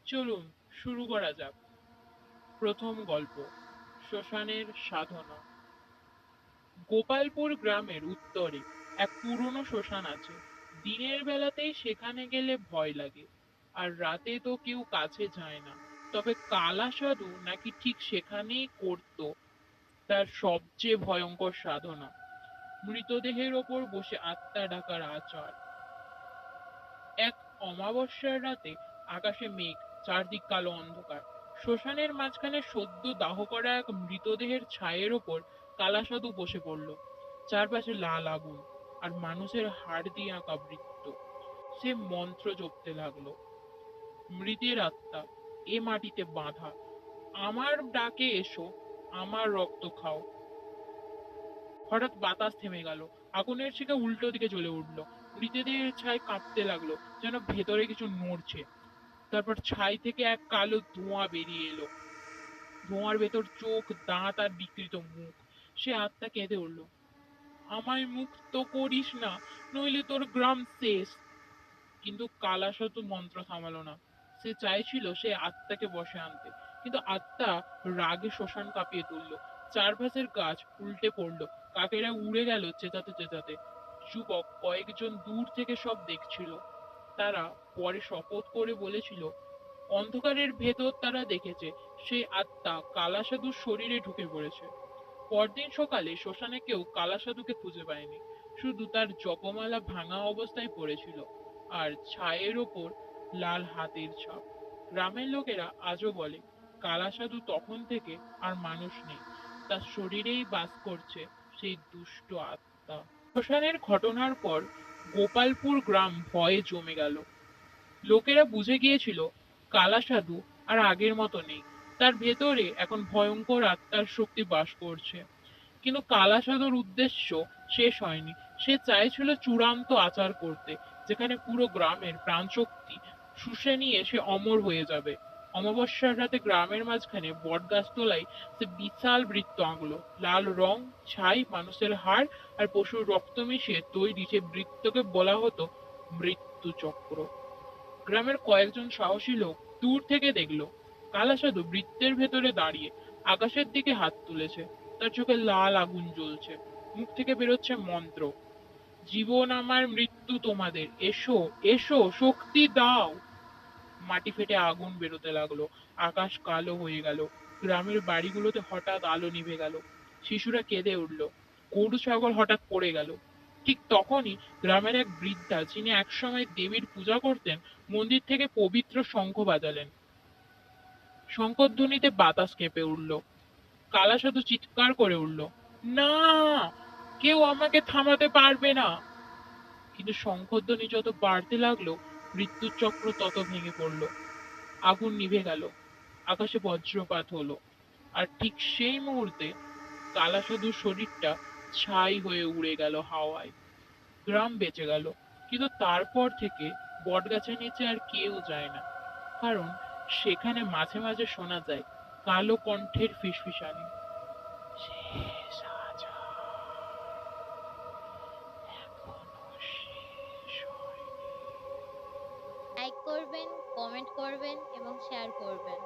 চলুন শুরু করা যাক। প্রথম গল্প, শ্মশানের সাধনা। গোপালপুর গ্রামের উত্তরে এক পুরনো শ্মশান আছে। দিনের বেলাতেই সেখানে গেলে ভয় লাগে, আর রাতে তো কেউ কাছে যায় না। তবে কালা সাধু নাকি ঠিক সেখানেই করত তার সবচেয়ে ভয়ঙ্কর সাধনা, মৃতদেহের ওপর বসে আত্মা ডাকার আচার। এক অমাবস্যার রাতে আকাশে মেঘ, চারদিক কালো অন্ধকার। শ্মশানের মাঝখানে সদ্য দাহ করা এক মৃতদেহের ছায়ের ওপর কালাসাধু বসে পড়ল। চারপাশে লাল আগুন আর মানুষের হাড় দিয়ে আঁকা বৃত্ত। সে মন্ত্র জপতে লাগলো। মৃতের আত্মা, এ মাটিতে বাঁধা, আমার ডাকে এসো, আমার রক্ত খাও। হঠাৎ বাতাস থেমে গেল। আগুনের শিখা উল্টো দিকে জ্বলে উঠল। মৃতদেহের ছাই কাঁপতে লাগলো, যেন ভেতরে কিছু নড়ছে। তারপর ছাই থেকে এক কালো ধোঁয়া বেরিয়ে এলো। ধোঁয়ার ভেতর চোখ, দাঁত আর বিকৃত মুখ। সে আত্মা কেঁদে উঠল, আমায় মুক্ত করিস না, নইলে তোর গ্রাম শেষ। কিন্তু কালাশত মন্ত্র থামালো না। সে চাইছিল সে আত্মাকে বশে আনতে, কিন্তু আত্মা রাগে শ্মশান কাঁপিয়ে তুলল। চারপাশের গাছ উল্টে পড়ল, কাকেরা উড়ে গেল চেঁচাতে চেঁচাতে। যুবক কয়েকজন দূর থেকে সব দেখছিল। তারা পরে শপথ করে বলেছিল, অন্ধকারের ভেতর তারা দেখেছে সেই আত্মা কালাসাধুর শরীরে ঢুকে পড়েছে। পরদিন সকালে শ্মশানে কেউ কালাসাধুকে খুঁজে পায়নি, শুধু তার জপমালা ভাঙা অবস্থায় পড়েছিল, আর ছায়ের ওপর লাল হাতের ছাপ। গ্রামের লোকেরা আজও বলে, কালাসাধু তখন থেকে আর মানুষ নেই, তার শরীরেই বাস করছে সেই দুষ্ট আত্মা। শ্মশানের ঘটনার পর গোপালপুর গ্রাম ভয়ে জমে গেল। লোকেরা বুঝে গিয়েছিল কালা সাধু আর আগের মতো নেই, তার ভেতরে এখন ভয়ঙ্কর আত্মার শক্তি বাস করছে। কিন্তু কালা সাধুর উদ্দেশ্য শেষ হয়নি। সে চাইছিল চূড়ান্ত আচার করতে, যেখানে পুরো গ্রামের প্রাণশক্তি শুষে নিয়ে সে অমর হয়ে যাবে। অমাবস্যার রাতে গ্রামের মাঝখানে বটগাছ তলায় সে বিশাল বৃত্ত আঁকলো। লাল রং, ছাই, মানুষের হাড় আর পশুর রক্ত মিশিয়ে তৈরি সে বৃত্তকে বলা হতো মৃত্যু চক্র। গ্রামের কয়েকজন সাহসী লোক দূর থেকে দেখল কালা সাধু বৃত্তের ভেতরে দাঁড়িয়ে আকাশের দিকে হাত তুলেছে। তার চোখে লাল আগুন জ্বলছে, মুখ থেকে বেরোচ্ছে মন্ত্র, জীবন আমার, মৃত্যু তোমাদের, এসো এসো, শক্তি দাও। মাটি ফেটে আগুন বেরোতে লাগলো, আকাশ কালো হয়ে গেল। গ্রামের বাড়িগুলোতে হঠাৎ আলো নিভে গেল। শিশুরা কেঁদে উঠল, গরু ছাগল হঠাৎ পড়ে গেল। ঠিক তখনই গ্রামের এক বৃদ্ধা, যিনি একসময় দেবীর পূজা করতেন, মন্দির থেকে পবিত্র শঙ্খ বাজালেন। শঙ্খধ্বনিতে বাতাস কেঁপে উঠল। কালা সাধু চিৎকার করে উঠল, না, কেউ আমাকে থামাতে পারবে না। কিন্তু শঙ্খধ্বনি যত বাড়তে লাগলো, মৃত্যুর চক্র তত ভেঙে পড়ল। আগুন নিভে গেল, আকাশে বজ্রপাত হলো, আর ঠিক সেই মুহূর্তে কালা সাধুর শরীরটা ছাই হয়ে উড়ে গেল হাওয়ায়। গ্রাম বেঁচে গেল, কিন্তু তারপর থেকে বটগাছের নিচে আর কেউ যায় না, কারণ সেখানে মাঝে মাঝে শোনা যায় কালো কণ্ঠের ফিসফিসানি, শেষ আজ এখনো শেষ হয়নি। লাইক করবেন, কমেন্ট করবেন এবং শেয়ার করবেন।